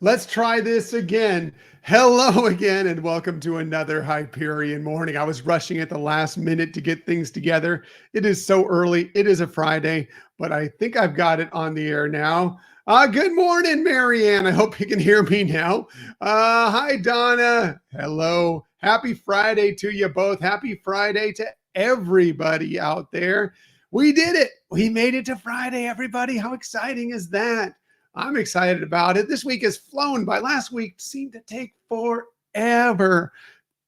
Let's try this again. Hello again, and welcome to another Hyperion morning. I was rushing at the last minute to get things together. It is so early. It is a Friday, but I think I've got it on the air now. Good morning, Marianne. I hope you can hear me now. Hi, Donna. Hello. Happy Friday to you both. Happy Friday to everybody out there. We did it. We made it to Friday, everybody. How exciting is that? I'm excited about it. This week has flown by. Last week seemed to take forever.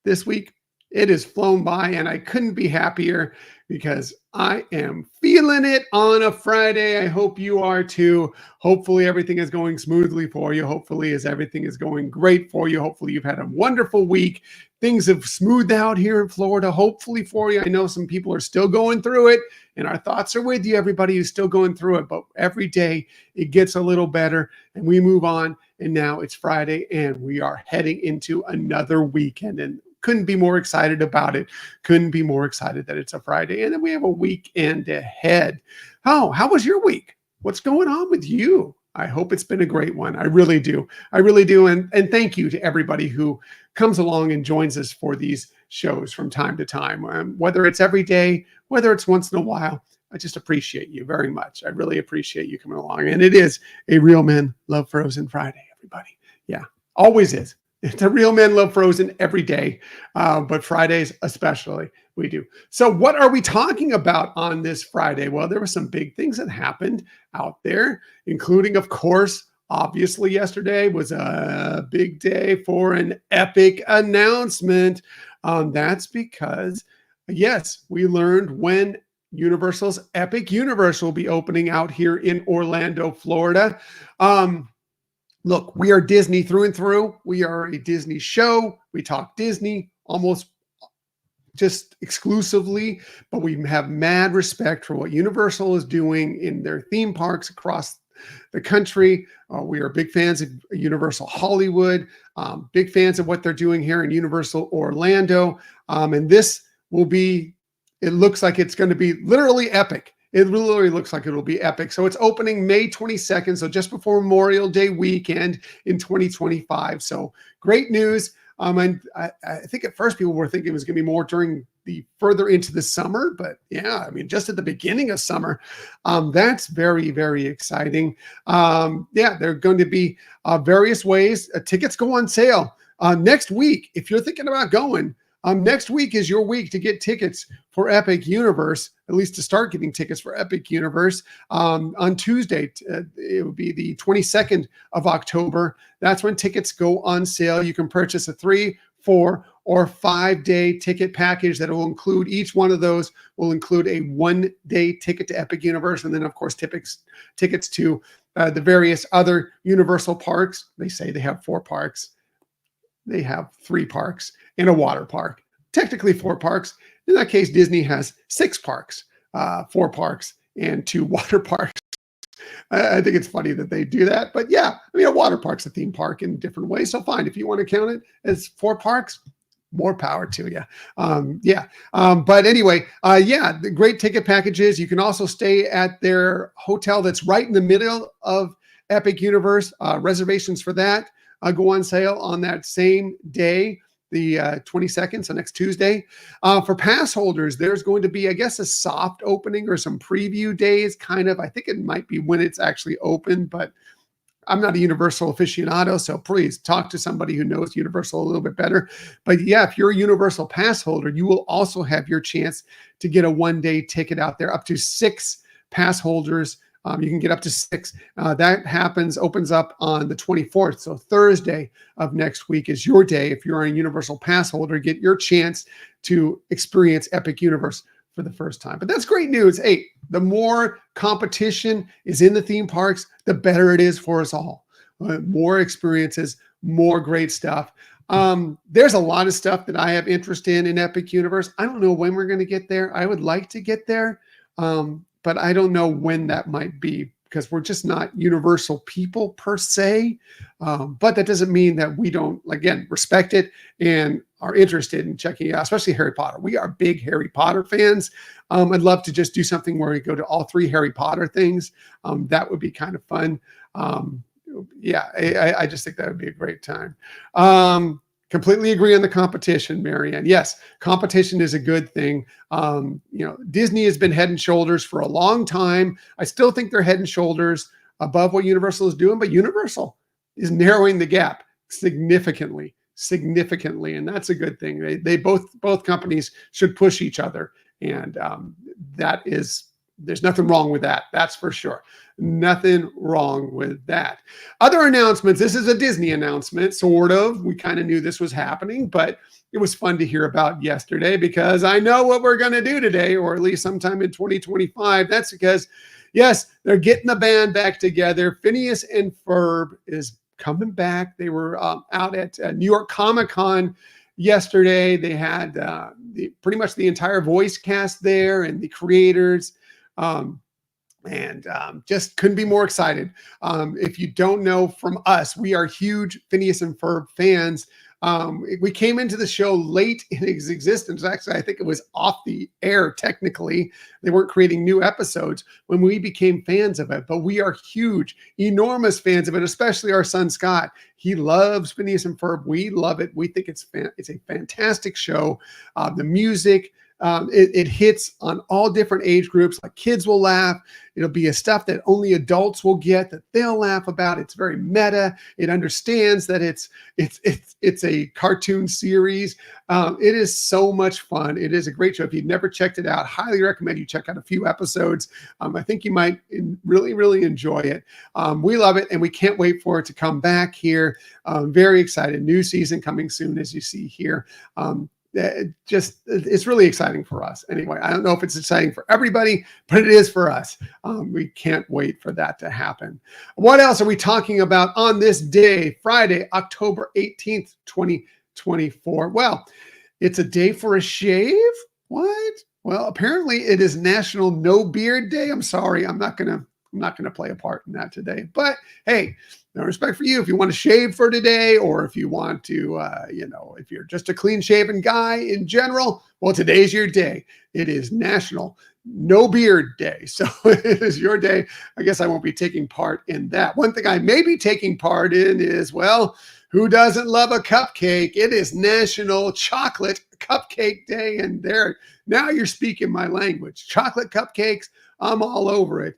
This week, it has flown by, and I couldn't be happier because I am feeling it on a Friday. I hope you are too. Hopefully, everything is going smoothly for you. Hopefully, everything is going great for you. Hopefully, you've had a wonderful week. Things have smoothed out here in Florida, hopefully for you. I know some people are still going through it, and our thoughts are with you, everybody who's still going through it. But every day, it gets a little better, and we move on. And now it's Friday, and we are heading into another weekend. And couldn't be more excited about it. Couldn't be more excited that it's a Friday. And then we have a weekend ahead. Oh, how was your week? What's going on with you? I hope it's been a great one. I really do. I really do. And thank you to everybody who comes along and joins us for these shows from time to time. Whether it's every day, whether it's once in a while, I just appreciate you very much. I really appreciate you coming along. And it is a Real Men Love Frozen Friday, everybody. Yeah, always is. It's a Real Men Love Frozen every day, but Fridays especially, we do. So what are we talking about on this Friday? Well, there were some big things that happened out there, including, of course, obviously yesterday was a big day for an epic announcement. That's because, yes, we learned when Universal's Epic Universe will be opening out here in Orlando, Florida. Look, we are Disney through and through. We are a Disney show. We talk Disney almost just exclusively, but we have mad respect for what Universal is doing in their theme parks across the country. We are big fans of Universal Hollywood, big fans of what they're doing here in Universal Orlando. And this will be, it looks like it's going to be literally epic. It literally looks like it'll be epic. So it's opening May 22nd, so just before Memorial Day weekend in 2025. So great news. And I think at first people were thinking it was going to be more during the further into the summer, but yeah, I mean, just at the beginning of summer. That's very, very exciting. Yeah, there are going to be various ways. Tickets go on sale next week. If you're thinking about going, next week is your week to get tickets for Epic Universe, at least to start getting tickets for Epic Universe. On Tuesday, it will be the 22nd of October. That's when tickets go on sale. You can purchase a 3, 4, or 5-day ticket package that will include, each one of those will include a 1-day ticket to Epic Universe. And then, of course, tickets to the various other Universal parks. They say they have 4 parks. They have 3 parks and a water park. Technically 4 parks. In that case, Disney has 6 parks, 4 parks and 2 water parks. I think it's funny that they do that. But yeah, I mean, a water park's a theme park in different ways. So fine, if you want to count it as 4 parks, more power to you. But anyway, yeah, the great ticket packages. You can also stay at their hotel that's right in the middle of Epic Universe. Reservations for that go on sale on that same day, the 22nd, so next Tuesday. For pass holders, there's going to be, I guess, a soft opening or some preview days, kind of. I think it might be when it's actually open, but I'm not a Universal aficionado, so please talk to somebody who knows Universal a little bit better. But yeah, if you're a Universal pass holder, you will also have your chance to get a 1-day ticket out there, up to 6 pass holders. You can get up to 6. That opens up on the 24th. So Thursday of next week is your day. If you're a Universal pass holder, get your chance to experience Epic Universe for the first time. But that's great news. Hey, the more competition is in the theme parks, the better it is for us all. More experiences, more great stuff. There's a lot of stuff that I have interest in Epic Universe. I don't know when we're going to get there. I would like to get there. But I don't know when that might be, because we're just not Universal people per se. But that doesn't mean that we don't, again, respect it and are interested in checking it out, especially Harry Potter. We are big Harry Potter fans. I'd love to just do something where we go to all 3 Harry Potter things. That would be kind of fun. Yeah, I just think that would be a great time. Completely agree on the competition, Marianne. Yes, competition is a good thing. Disney has been head and shoulders for a long time. I still think they're head and shoulders above what Universal is doing, but Universal is narrowing the gap significantly, and that's a good thing. They both companies should push each other, and that is there's nothing wrong with that. That's for sure. Nothing wrong with that. Other announcements. This is a Disney announcement, sort of. We kind of knew this was happening, but it was fun to hear about yesterday because I know what we're going to do today, or at least sometime in 2025. That's because, yes, they're getting the band back together. Phineas and Ferb is coming back. They were out at New York Comic Con yesterday. They had pretty much the entire voice cast there and the creators. Just couldn't be more excited. If you don't know from us, we are huge Phineas and Ferb fans. We came into the show late in its existence. Actually, I think it was off the air technically. They weren't creating new episodes when we became fans of it, but we are huge, enormous fans of it, especially our son Scott. He loves Phineas and Ferb. We love it. We think it's a fantastic show. The music, it hits on all different age groups. Like kids will laugh. It'll be a stuff that only adults will get, that they'll laugh about. It's very meta. It understands that it's a cartoon series. It is so much fun. It is a great show. If you've never checked it out, highly recommend you check out a few episodes. I think you might really enjoy it. We love it, and we can't wait for it to come back here. Very excited. New season coming soon, as you see here. It's really exciting for us. Anyway, I don't know if it's exciting for everybody, but it is for us. We can't wait for that to happen. What else are we talking about on this day, Friday, October 18th, 2024? Well, it's a day for a shave. What? Well, apparently it is National No Beard Day. I'm sorry. I'm not gonna play a part in that today, but hey, no respect for you. If you want to shave for today, or if you want to, if you're just a clean shaven guy in general, well, today's your day. It is National No Beard Day. So it is your day. I guess I won't be taking part in that. One thing I may be taking part in is, well, who doesn't love a cupcake? It is National Chocolate Cupcake Day. And now you're speaking my language. Chocolate cupcakes, I'm all over it.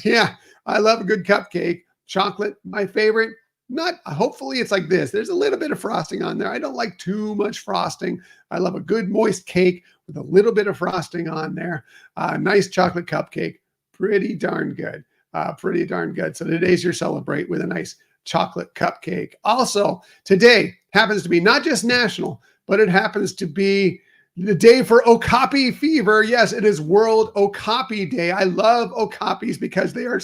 Yeah, I love a good cupcake. Chocolate, my favorite. Hopefully it's like this. There's a little bit of frosting on there. I don't like too much frosting. I love a good moist cake with a little bit of frosting on there. Nice chocolate cupcake. Pretty darn good. So today's your celebrate with a nice chocolate cupcake. Also, today happens to be not just national, but it happens to be the day for Okapi fever. Yes, it is World Okapi Day. I love okapis because they are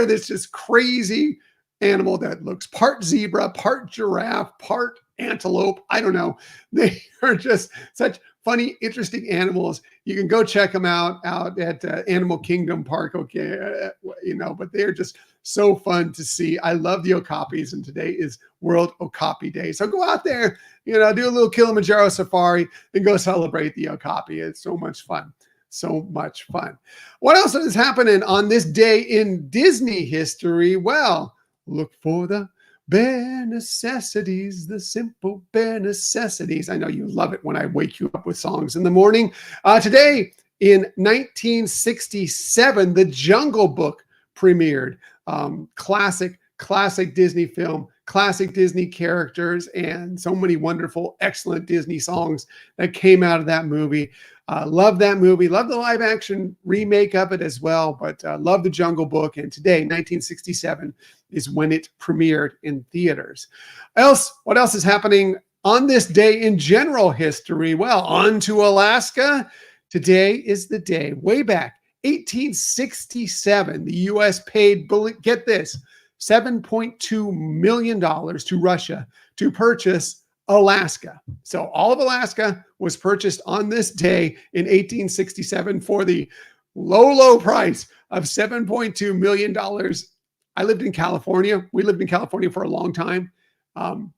this just crazy animal that looks part zebra, part giraffe, part antelope. I don't know. They are just such funny, interesting animals. You can go check them out at Animal Kingdom Park. Okay, but they're just so fun to see. I love the okapis, and today is World Okapi Day. So go out there, do a little Kilimanjaro safari and go celebrate the okapi. It's so much fun. So much fun. What else is happening on this day in Disney history? Well, look for the bare necessities, the simple bare necessities. I know you love it when I wake you up with songs in the morning. Today in 1967, The Jungle Book premiered. Classic Disney film, classic Disney characters, and so many wonderful, excellent Disney songs that came out of that movie. Love that movie. Love the live action remake of it as well, but love The Jungle Book. And today, 1967, is when it premiered in theaters. What else is happening on this day in general history? Well, on to Alaska. Today is the day, way back, 1867, the U.S. paid, get this, $7.2 million to Russia to purchase Alaska. So all of Alaska was purchased on this day in 1867 for the low price of $7.2 million. I lived in California. We lived in California for a long time.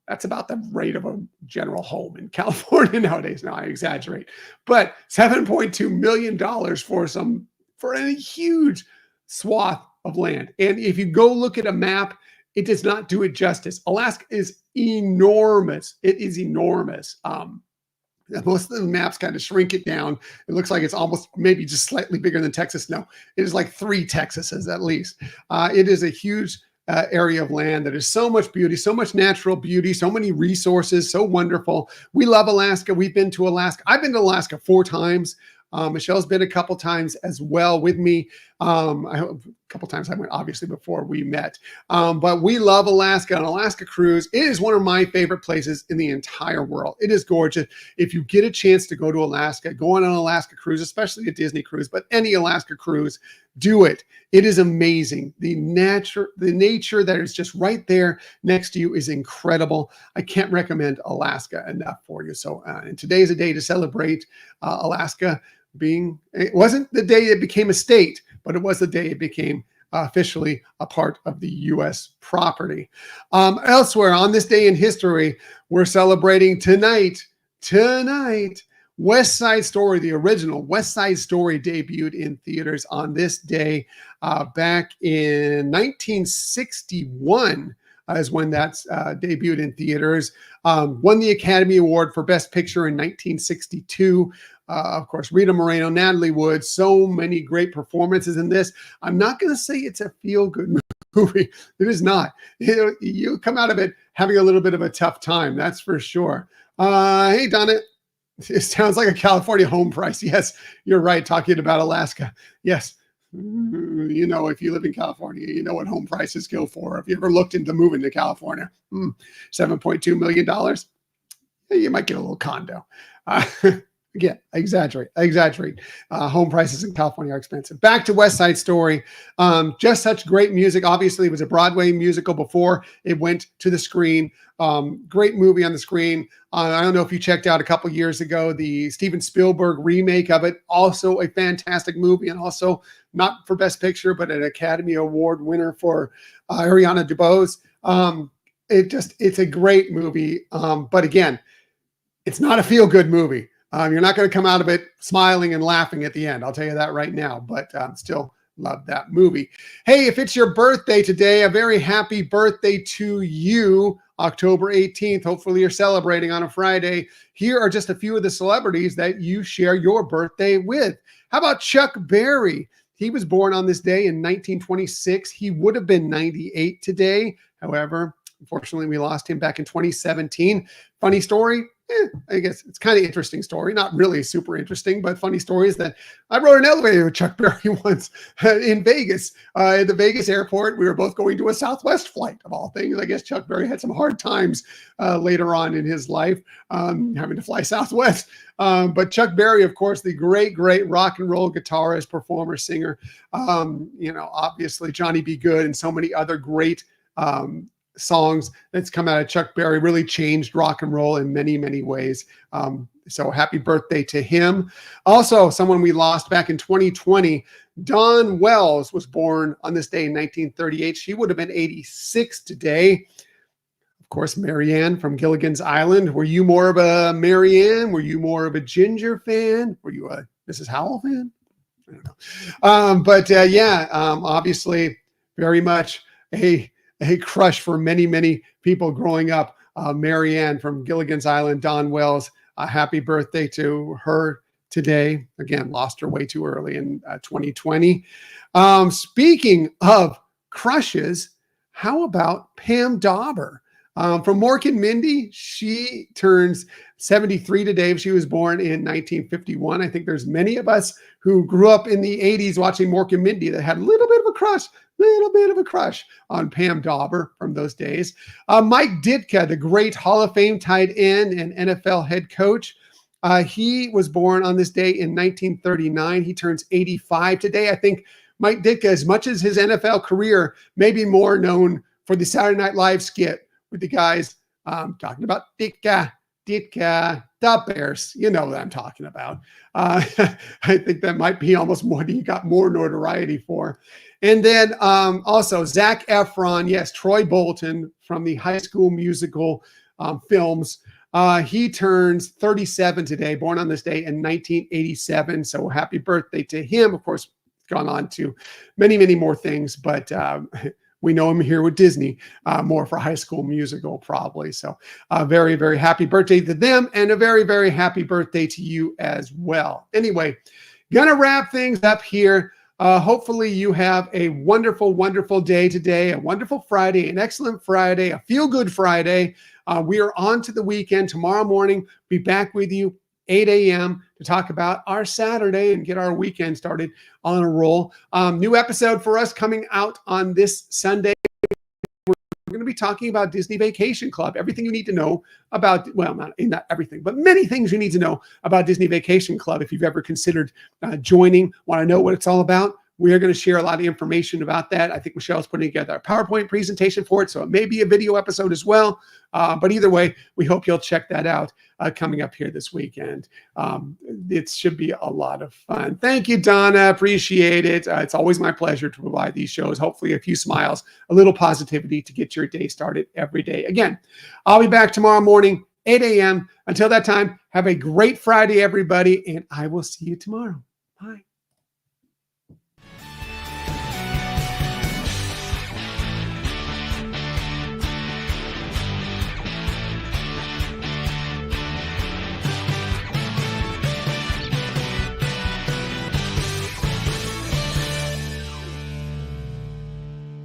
That's about the rate of a general home in California nowadays. Now I exaggerate, but $7.2 million for a huge swath of land. And if you go look at a map it does not do it justice. Alaska is enormous. It is enormous. Most of the maps kind of shrink it down. It looks like it's almost maybe just slightly bigger than Texas. No, it is like 3 Texases at least. It is a huge area of land that is so much beauty, so much natural beauty, so many resources, so wonderful. We love Alaska. We've been to Alaska. I've been to Alaska 4 times. Michelle's been a couple times as well with me. A couple times I went obviously before we met. But we love Alaska. An Alaska cruise, it is one of my favorite places in the entire world. It is gorgeous. If you get a chance to go to Alaska, go on an Alaska cruise, especially a Disney cruise, but any Alaska cruise, do it. It is amazing. The nature that is just right there next to you is incredible. I can't recommend Alaska enough for you. So, and today is a day to celebrate Alaska being, it wasn't the day it became a state, but it was the day it became officially a part of the U.S. property. Elsewhere on this day in history, we're celebrating tonight, West Side Story, the original West Side Story debuted in theaters on this day back in 1961 is when that's debuted in theaters. Won the Academy Award for Best Picture in 1962. Of course, Rita Moreno, Natalie Wood, so many great performances in this. I'm not going to say it's a feel-good movie. It is not. You come out of it having a little bit of a tough time, that's for sure. Hey, Donna. It sounds like a California home price. Yes, you're right. Talking about Alaska. Yes. You know, if you live in California, you know what home prices go for. If you ever looked into moving to California, $7.2 million, you might get a little condo. Again, exaggerate. Home prices in California are expensive. Back to West Side Story. Just such great music. Obviously, it was a Broadway musical before it went to the screen. Great movie on the screen. I don't know if you checked out a couple years ago, the Steven Spielberg remake of it. Also a fantastic movie, and also not for Best Picture, but an Academy Award winner for Ariana DeBose. It's a great movie. But again, it's not a feel-good movie. You're not going to come out of it smiling and laughing at the end. I'll tell you that right now, but still love that movie. Hey, if it's your birthday today, a very happy birthday to you, October 18th. Hopefully you're celebrating on a Friday. Here are just a few of the celebrities that you share your birthday with. How about Chuck Berry? He was born on this day in 1926. He would have been 98 today. However, unfortunately, we lost him back in 2017. Funny story. I guess it's kind of interesting story. Not really super interesting, but funny story is that I rode an elevator with Chuck Berry once in Vegas. At the Vegas airport, we were both going to a Southwest flight, of all things. I guess Chuck Berry had some hard times later on in his life having to fly Southwest. But Chuck Berry, of course, the great rock and roll guitarist, performer, singer. Obviously Johnny B. Good and so many other great songs that's come out of Chuck Berry, really changed rock and roll in many ways. So happy birthday to him. Also, someone we lost back in 2020, Dawn Wells was born on this day in 1938. She would have been 86 today. Of course, Marianne from Gilligan's Island. Were you more of a Marianne? Were you more of a Ginger fan? Were you a Mrs. Howell fan? I don't know. Obviously very much a crush for many people growing up. Marianne from Gilligan's Island, Dawn Wells, happy birthday to her today. Again, lost her way too early in 2020. Speaking of crushes, how about Pam Dauber? From Mork and Mindy, she turns 73 today. She was born in 1951. I think there's many of us who grew up in the 80s watching Mork and Mindy that had a little bit of a crush on Pam Dauber from those days. Mike Ditka, the great Hall of Fame tight end and NFL head coach. He was born on this day in 1939. He turns 85 today. I think Mike Ditka, as much as his NFL career, may be more known for the Saturday Night Live skit with the guys talking about Ditka, the Bears. You know what I'm talking about. I think that might be almost what he got more notoriety for. And then also Zac Efron, yes, Troy Bolton from the High School Musical films. He turns 37 today, born on this day in 1987. So happy birthday to him. Of course, gone on to many more things, but We know him here with Disney, more for High School Musical, probably. So, very, very happy birthday to them, and a very, very happy birthday to you as well. Anyway, gonna wrap things up here. Hopefully you have a wonderful, wonderful day today, a wonderful Friday, an excellent Friday, a feel-good Friday. We are on to the weekend. Tomorrow morning, be back with you 8 a.m. to talk about our Saturday and get our weekend started on a roll. New episode for us coming out on this Sunday. We're going to be talking about Disney Vacation Club. Everything you need to know about, well, not everything, but many things you need to know about Disney Vacation Club. If you've ever considered joining, want to know what it's all about, we are going to share a lot of information about that. I think Michelle's putting together a PowerPoint presentation for it, so it may be a video episode as well. But either way, we hope you'll check that out coming up here this weekend. It should be a lot of fun. Thank you, Donna. Appreciate it. It's always my pleasure to provide these shows. Hopefully a few smiles, a little positivity to get your day started every day. Again, I'll be back tomorrow morning, 8 a.m. Until that time, have a great Friday, everybody, and I will see you tomorrow. Bye.